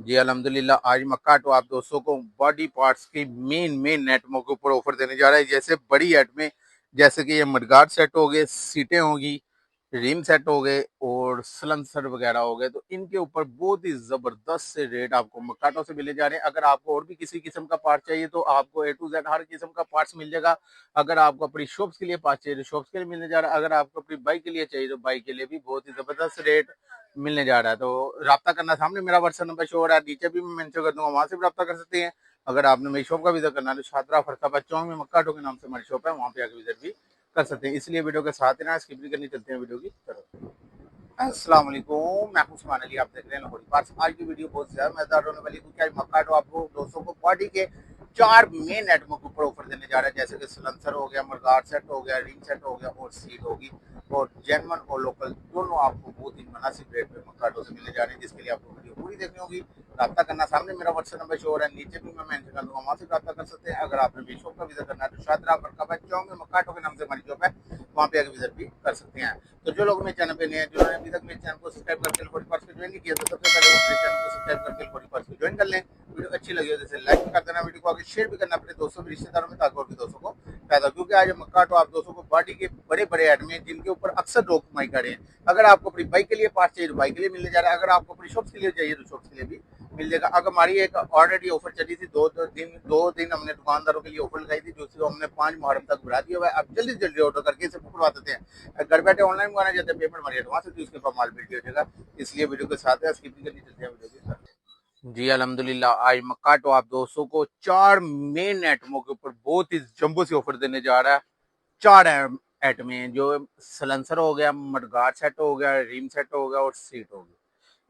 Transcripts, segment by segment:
जी अल्हम्दुलिल्लाह। आज मक्का तो आप दोस्तों को बॉडी पार्ट्स की मेन आइटमों के ऊपर ऑफर देने जा रहा है। जैसे बड़ी आइटमें, जैसे कि ये मडगार्ड सेट हो गए, सीटें होगी, रिम सेट हो गए और सलेंसर वगैरह हो गए, तो इनके ऊपर बहुत ही जबरदस्त से रेट आपको मक्काटो से मिले जा रहे हैं। अगर आपको और भी किसी किस्म का पार्ट चाहिए तो आपको ए टू जेड हर किस्म का पार्ट्स मिल जाएगा। अगर आपको अपनी शॉप्स के लिए पार्ट चाहिए तो शॉप्स के लिए मिलने जा रहा है। अगर आपको अपनी बाइक के लिए चाहिए तो बाइक के लिए भी बहुत ही जबरदस्त रेट मिलने जा रहा है। तो राब्ता करना, सामने मेरा व्हाट्सएप नंबर शो हो रहा है, नीचे भी मैं मेंशन कर दूंगा, वहां से भी राब्ता कर सकते हैं। अगर आपने मेरी शॉप का विजिट करना है तो शादरा फरसाबाद चौक में मक्काटो के नाम से हमारी शॉप है, वहाँ पे आके विजिट भी कर सकते हैं। इसलिए वीडियो के साथ ही ना स्किप भी करनी, चलते हैं वीडियो की तरफ। अस्सलाम वालेकुम, मैं हूं उस्मान अली, आप देख रहे हैं लाहौरी पार्ट्स। आज की वीडियो बहुत ज्यादा मजेदार होने वाली है क्योंकि आज मक्काटो आपको दोस्तों को बॉडी के चार मेन आइटमों के ऊपर ऑफर देने जा रहा है। जैसे कि सलेंसर हो गया, मडगार्ड सेट हो गया, रिंग सेट हो गया और सीट होगी। और जेनवन और लोकल दोनों आपको बहुत ही मुनासिब रेट पे मक्काटो से मिलने जा रहे हैं, जिसके लिए आपको वीडियो पूरी देखनी होगी। राब्ता करना, सामने मेरा व्हाट्सएप नंबर शो हो रहा है, नीचे भी मैं मेंशन कर दूंगा, वहां से राब्ता कर सकते हैं। अगर आपने मेरी शॉप का विजिट करना है तो शादरा फरसाबाद चौक में मक्काटो के नाम से हमारी शॉप है, वहाँ पे आके विजिट भी कर सकते हैं। तो जो लोग मेरे चैनल पे नए हैं, जिन्होंने अभी तक मेरे चैनल को सब्सक्राइब करके लोरी पार्ट्स को ज्वाइन नहीं किया, तो सबसे पहले वो मेरे चैनल को सब्सक्राइब करके लोरी पार्ट्स को ज्वाइन कर लें। वीडियो अच्छी लगी हो जैसे लाइक कर देना, वीडियो को आगे शेयर भी करना अपने दोस्तों रिश्तेदारों में, ताकि और भी दोस्तों को फायदा। क्योंकि आज मक्का तो आप दोस्तों को बॉडी के बड़े बड़े आइटम हैं जिनके ऊपर अक्सर लोग कमाई कर रहे हैं। अगर आपको अपनी बाइक के लिए पार्ट चाहिए तो बाइक के लिए मिलने जा रहा है। अगर आपको अपनी शॉप्स के लिए चाहिए तो शॉप्स के लिए भी मिल जाएगा। अगर हमारी एक ऑलरेडी ऑफर चली थी, दो दिन हमने दुकानदारों के लिए ऑफर लगाई थी, जो हमने 5 मुहर्रम तक बढ़ा दिया हुआ है। अब जल्दी जल्दी ऑर्डर करके इसे बुक करवा देते हैं। घर बैठे ऑनलाइन मंगाना चाहते हैं, पेमेंट हमारी एडवांस होती है, उसके बाद माल बिल्टी हो जाएगा। इसलिए वीडियो के साथ है, स्किप करनी, चलते हैं वीडियो की तरफ। जी अल्हम्दुलिल्लाह। आज मक्का तो आप दोस्तों को चार मेन आइटमों के ऊपर बहुत ही जंबो सी ऑफर देने जा रहा है। चार आइटमें, जो सलेंसर हो गया, मडगार्ड सेट हो गया, रिम सेट हो गया और सीट हो गई,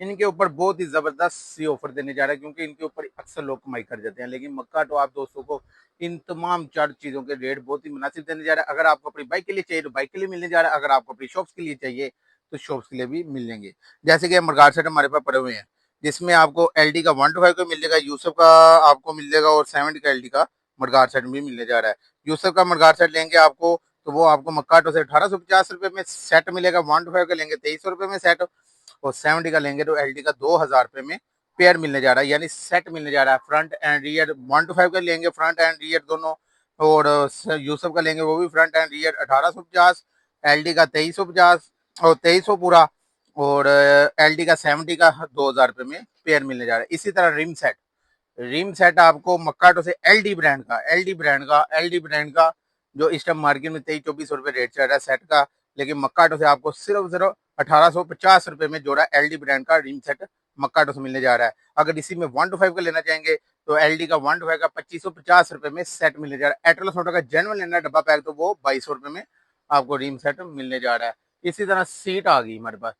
इनके ऊपर बहुत ही जबरदस्त सी ऑफर देने जा रहा है। क्योंकि इनके ऊपर अक्सर लोग कमाई कर जाते हैं, लेकिन मक्का तो आप दोस्तों को इन तमाम चार चीजों के रेट बहुत ही मुनासिब देने जा रहा है। अगर आपको अपनी बाइक के लिए चाहिए तो बाइक के लिए मिलने जा रहा है। अगर आपको अपनी शॉप्स के लिए चाहिए तो शॉप्स के लिए भी मिल जाएंगे। जैसे कि मडगार्ड सेट हमारे पास पड़े हुए हैं, जिसमें आपको एल डी का 125 का मिल जाएगा, यूसुफ का आपको मिल जाएगा और 70 का एल डी का मडगार्ड सेट भी मिलने जा रहा है। यूसुफ का मडगार्ड सेट लेंगे आपको तो वो आपको मक्काटो से 1850 रुपए में सेट मिलेगा। 125 का लेंगे 2300 रुपए में सेट, और 70 का लेंगे तो एल डी का 2000 रुपए में पेयर मिलने जा रहा है, यानी सेट मिलने जा रहा है। फ्रंट एंड रियर 125 का लेंगे, फ्रंट एंड रियर दोनों। और यूसुफ का लेंगे वो भी front end rear 1850, L D का 2350 और 2300 पूरा, और एल डी का 70 का 2000 रुपए में पेयर मिलने जा रहा है। इसी तरह रिम सेट आपको मक्काटो से एल डी ब्रांड का जो इस टाइम मार्केट में 23-24 रुपए रेट चल रहा है सेट का, लेकिन मक्काटो से आपको सिर्फ 1850 रुपए में जोड़ा एल डी ब्रांड का रिम सेट मक्काटो से मिलने जा रहा है। अगर इसी में 125 का लेना चाहेंगे तो एल डी का 125 का 2550 रुपए में सेट मिलने जा रहा है। एटलस मोटर का जेनवन लेना डब्बा पैक तो वो 2200 रुपए में आपको रिम सेट मिलने जा रहा है। इसी तरह सीट आ गई हमारे पास,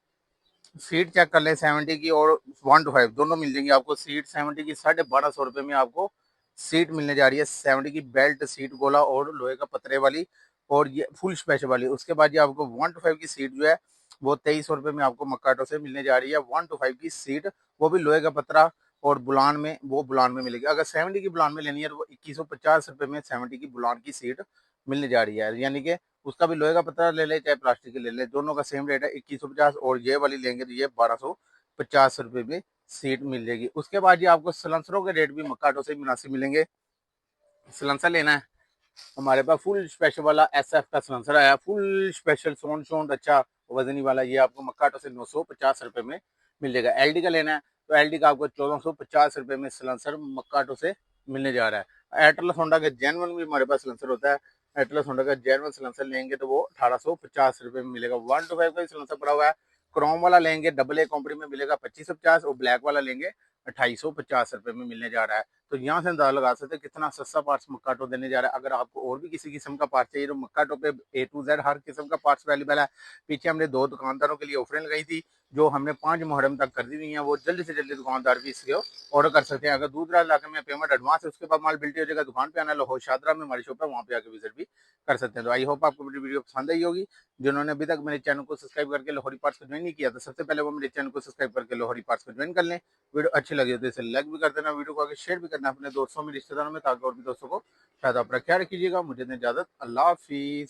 सीट चेक कर ले 70 की और 125 दोनों मिल जाएंगी आपको। सीट 70 की 1250 रुपए में आपको सीट मिलने जा रही है। 70 की बेल्ट सीट गोला और लोहे का पतरे वाली, और ये फुल स्पेशल वाली। उसके बाद ये आपको 125 की सीट जो है वो 2300 रुपए में आपको मक्काटो से मिलने जा रही है। 125 की सीट, वो भी लोहे का पतरा और बुलान में, वो बुलान में मिलेगी। अगर 70 की बुलान में लेनी है तो वो 2150 रुपए में 70 की बुलान की सीट मिलने जा रही है। यानी कि उसका भी लोहे का पत्थर ले ले चाहे प्लास्टिक के ले ले, दोनों का सेम रेट है 2150। और ये वाली लेंगे तो ये 1250 रुपए में सीट मिल जाएगी। उसके बाद ये आपको सलेंसरों के रेट भी मक्काटो से मुनासिब मिलेंगे। सलेंसर लेना है, हमारे पास फुल स्पेशल वाला SF का सलेंसर आया, फुल स्पेशल साउंड साउंड अच्छा वजनी वाला, ये आपको मक्काटो से 950 रुपए में मिल जाएगा। एलडी का लेना है तो एलडी का आपको 1450 रुपए में सलेंसर मक्काटो से मिलने जा रहा है। एटलस होंडा का जेनवन भी हमारे पास सलेंसर होता है। एटलस होंडा का जेनवन सलेंसर लेंगे तो वो 1850 रुपए में मिलेगा। 125 का सलेंसर पड़ा हुआ है। क्रोम वाला लेंगे डबल ए कंपनी में मिलेगा 2550, और ब्लैक वाला लेंगे 2850 रुपए में मिलने जा रहा है। तो यहाँ से अंदाजा लगा सकते हैं कितना सस्ता पार्ट्स मक्काटो देने जा रहा है। अगर आपको और भी किसी किस्म का पार्ट चाहिए तो मक्काटो पे A to Z हर किस्म का पार्ट्स अवेलेबल है। पीछे हमने 2 दुकानदारों के लिए ऑफरें लगाई थी जो हमने 5 मुहर्रम तक कर दी हुई हैं, वो जल्दी से जल्दी दुकानदार भी इसको ऑर्डर कर सकते हैं। अगर दूसरा इलाके में पेमेंट एडवांस है, उसके बाद माल बिल्टी हो जाएगा, दुकान पे आना, लाहौर शादरा में हमारी शॉप है, वहाँ पे आके विजिट भी कर सकते हैं। तो आई होप आपको मेरी वीडियो पसंद आई होगी। जिन्होंने अभी तक मेरे चैनल को सब्सक्राइब करके लाहौरी पार्ट्स को ज्वाइन नहीं किया तो सबसे पहले वो मेरे चैनल को सब्सक्राइब करके लाहौरी पार्ट्स को ज्वाइन कर लें। वीडियो अच्छी लगी तो इसे लाइक भी कर देना, वीडियो को आगे शेयर भी करना अपने दोस्तों में, रिश्तेदारों में, ताकि और भी दोस्तों को शायद। अपना ख्याल रखिएगा। मुझे इजाजत, अल्लाह हाफिज।